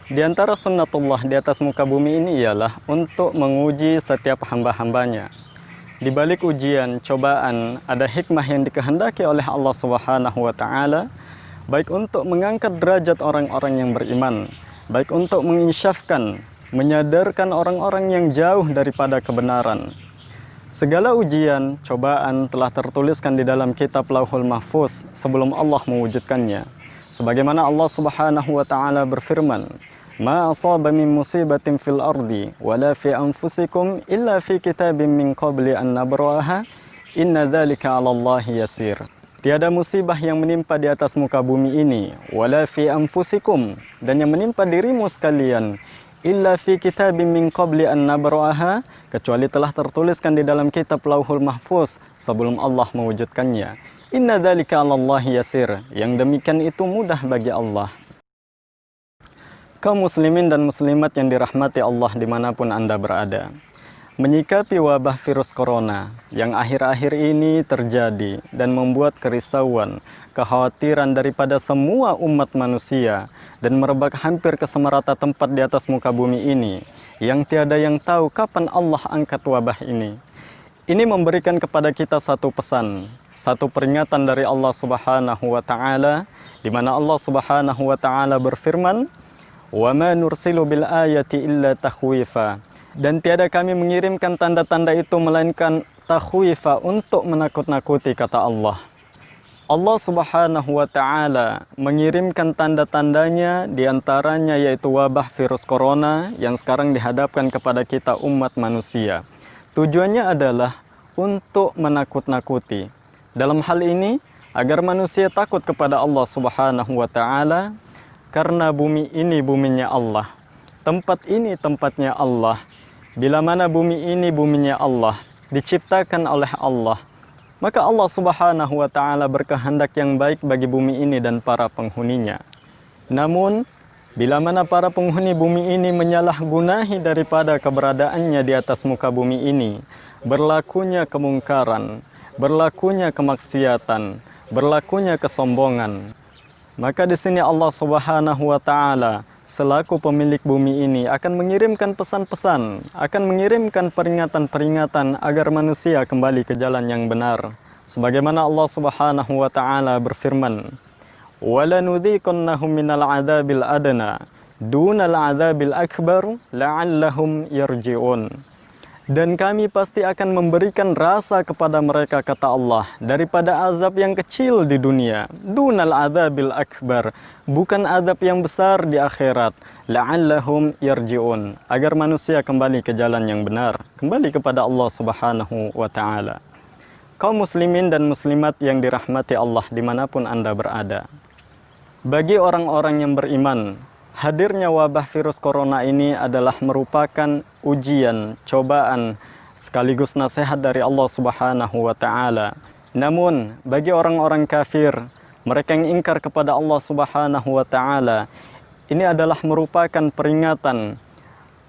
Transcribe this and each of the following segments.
Di antara sunnatullah di atas muka bumi ini ialah untuk menguji setiap hamba-hambanya. Di balik ujian, cobaan, ada hikmah yang dikehendaki oleh Allah Subhanahu wa Ta'ala, baik untuk mengangkat derajat orang-orang yang beriman, baik untuk menginsyafkan, menyadarkan orang-orang yang jauh daripada kebenaran. Segala ujian, cobaan telah tertuliskan di dalam kitab Lauhul Mahfuz sebelum Allah mewujudkannya. Sebagaimana Allah Subhanahu wa Ta'ala berfirman, "Ma asaba min musibatin fil ardi wala fi anfusikum illa fi kitabim min qabli an nabraha inna dzalika 'ala Allahi yasir." Tiada musibah yang menimpa di atas muka bumi ini, wala fi anfusikum, dan yang menimpa dirimu sekalian, illa fi kitabim min qabli an nabraha, kecuali telah tertuliskan di dalam kitab Lauhul Mahfuz sebelum Allah mewujudkannya. Inna dzalika 'ala Allahi yasir, yang demikian itu mudah bagi Allah. Kaum muslimin dan muslimat yang dirahmati Allah dimanapun Anda berada, menyikapi wabah virus corona yang akhir-akhir ini terjadi dan membuat kerisauan, kekhawatiran daripada semua umat manusia dan merebak hampir ke semerata tempat di atas muka bumi ini, yang tiada yang tahu kapan Allah angkat wabah ini. Ini memberikan kepada kita satu pesan, satu peringatan dari Allah Subhanahu wa Ta'ala, di mana Allah Subhanahu wa Ta'ala berfirman, "Wa ma nursilu bil ayati illa takhwifa." Dan tiada kami mengirimkan tanda-tanda itu melainkan takhwifa, untuk menakut-nakuti, kata Allah. Allah Subhanahu wa Ta'ala mengirimkan tanda-tandanya, diantaranya yaitu wabah virus corona yang sekarang dihadapkan kepada kita umat manusia. Tujuannya adalah untuk menakut-nakuti. Dalam hal ini agar manusia takut kepada Allah Subhanahu wa Ta'ala, karena bumi ini buminya Allah, tempat ini tempatnya Allah. Bila mana bumi ini buminya Allah, diciptakan oleh Allah, maka Allah Subhanahu wa Ta'ala berkehendak yang baik bagi bumi ini dan para penghuninya. Namun, bila mana para penghuni bumi ini menyalahgunahi daripada keberadaannya di atas muka bumi ini, berlakunya kemungkaran, berlakunya kemaksiatan, berlakunya kesombongan, maka di sini Allah Subhanahu wa Ta'ala selaku pemilik bumi ini akan mengirimkan pesan-pesan, akan mengirimkan peringatan-peringatan agar manusia kembali ke jalan yang benar. Sebagaimana Allah Subhanahu wa Ta'ala berfirman, "Walanudhiqannahum minal 'adzabil adna dunal 'adzabil akbar la'allahum yarji'un." Dan kami pasti akan memberikan rasa kepada mereka, kata Allah, daripada azab yang kecil di dunia, dunal adzabil akbar, bukan azab yang besar di akhirat, la'allahum yarji'un, agar manusia kembali ke jalan yang benar, kembali kepada Allah Subhanahu wa Ta'ala. Kaum muslimin dan muslimat yang dirahmati Allah dimanapun Anda berada, bagi orang-orang yang beriman, hadirnya wabah virus corona ini adalah merupakan ujian, cobaan, sekaligus nasihat dari Allah Subhanahu wa Ta'ala. Namun, bagi orang-orang kafir, mereka yang ingkar kepada Allah Subhanahu wa Ta'ala, ini adalah merupakan peringatan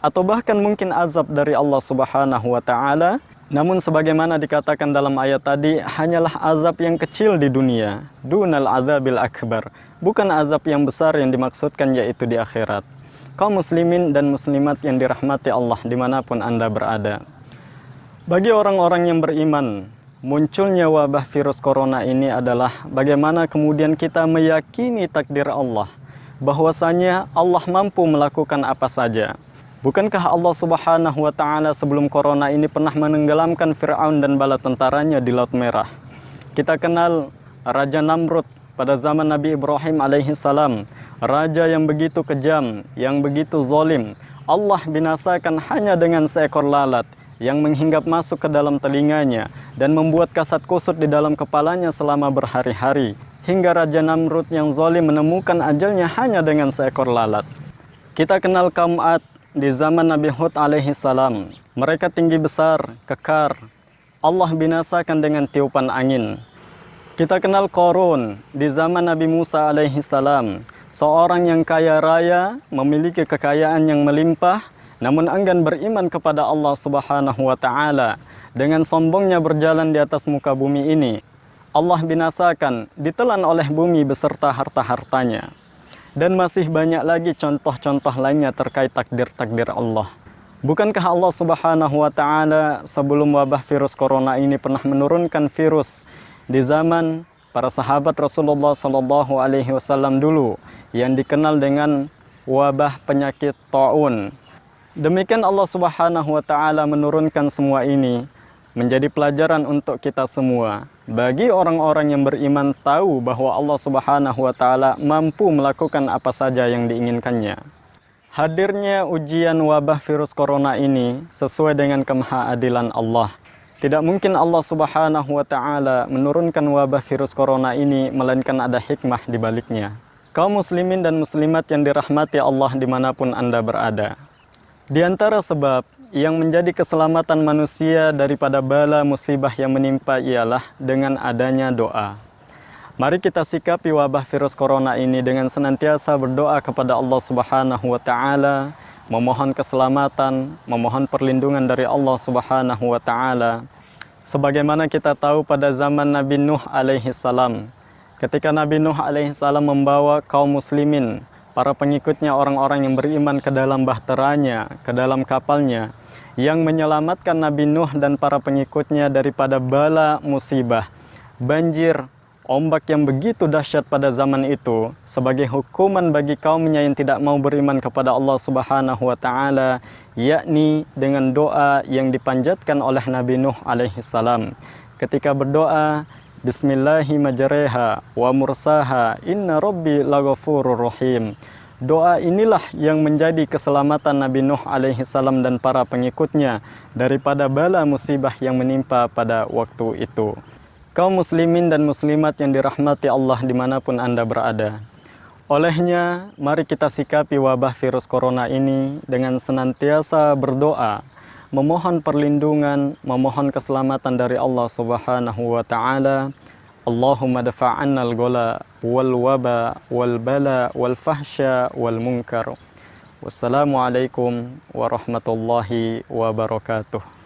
atau bahkan mungkin azab dari Allah Subhanahu wa Ta'ala. Namun sebagaimana dikatakan dalam ayat tadi, hanyalah azab yang kecil di dunia, dunal azabil akbar, bukan azab yang besar yang dimaksudkan, yaitu di akhirat. Kaum muslimin dan muslimat yang dirahmati Allah dimanapun Anda berada, bagi orang-orang yang beriman, munculnya wabah virus corona ini adalah bagaimana kemudian kita meyakini takdir Allah, bahwasanya Allah mampu melakukan apa saja. Bukankah Allah Subhanahu wa Ta'ala sebelum corona ini pernah menenggelamkan Fir'aun dan bala tentaranya di Laut Merah? Kita kenal Raja Namrud pada zaman Nabi Ibrahim alaihi salam, raja yang begitu kejam, yang begitu zalim. Allah binasakan hanya dengan seekor lalat yang menghinggap masuk ke dalam telinganya dan membuat kasat kusut di dalam kepalanya selama berhari-hari, hingga Raja Namrud yang zalim menemukan ajalnya hanya dengan seekor lalat. Kita kenal kaum Ad di zaman Nabi Hud alaihi salam. Mereka tinggi besar, kekar. Allah binasakan dengan tiupan angin. Kita kenal Qarun di zaman Nabi Musa alaihi salam. Seorang yang kaya raya, memiliki kekayaan yang melimpah, namun enggan beriman kepada Allah Subhanahu wa Ta'ala. Dengan sombongnya berjalan di atas muka bumi ini, Allah binasakan, ditelan oleh bumi beserta harta-hartanya. Dan masih banyak lagi contoh-contoh lainnya terkait takdir-takdir Allah. Bukankah Allah Subhanahu wa Ta'ala sebelum wabah virus corona ini pernah menurunkan virus di zaman para sahabat Rasulullah Sallallahu Alaihi Wasallam dulu yang dikenal dengan wabah penyakit taun. Demikian Allah Subhanahu wa Ta'ala menurunkan semua ini menjadi pelajaran untuk kita semua. Bagi orang-orang yang beriman tahu bahwa Allah Subhanahu wa Ta'ala mampu melakukan apa saja yang diinginkannya. Hadirnya ujian wabah virus corona ini sesuai dengan kemahaadilan Allah. Tidak mungkin Allah Subhanahu wa Ta'ala menurunkan wabah virus corona ini melainkan ada hikmah di baliknya. Kaum muslimin dan muslimat yang dirahmati Allah dimanapun Anda berada. Di antara sebab yang menjadi keselamatan manusia daripada bala musibah yang menimpa ialah dengan adanya doa. Mari kita sikapi wabah virus corona ini dengan senantiasa berdoa kepada Allah Subhanahu wa Ta'ala, memohon keselamatan, memohon perlindungan dari Allah Subhanahu wa Ta'ala. Sebagaimana kita tahu pada zaman Nabi Nuh alaihi salam, ketika Nabi Nuh alaihi salam membawa kaum muslimin, para pengikutnya, orang-orang yang beriman ke dalam bahteranya, ke dalam kapalnya, yang menyelamatkan Nabi Nuh dan para pengikutnya daripada bala musibah, banjir, ombak yang begitu dahsyat pada zaman itu, sebagai hukuman bagi kaumnya yang tidak mau beriman kepada Allah Subhanahu wa Ta'ala, yakni dengan doa yang dipanjatkan oleh Nabi Nuh alaihi salam. Ketika berdoa, Bismillahi majreha wa mursaha inna rabbi laghafurur rahim. Doa inilah yang menjadi keselamatan Nabi Nuh alaihi salam dan para pengikutnya daripada bala musibah yang menimpa pada waktu itu. Kaum muslimin dan muslimat yang dirahmati Allah dimanapun Anda berada. Olehnya, mari kita sikapi wabah virus corona ini dengan senantiasa berdoa, memohon perlindungan, memohon keselamatan dari Allah Subhanahu wa Ta'ala. Allahumma dafa'anna al-ghala wal waba wal bala wal fahsya wal munkar. Wassalamualaikum warahmatullahi wabarakatuh.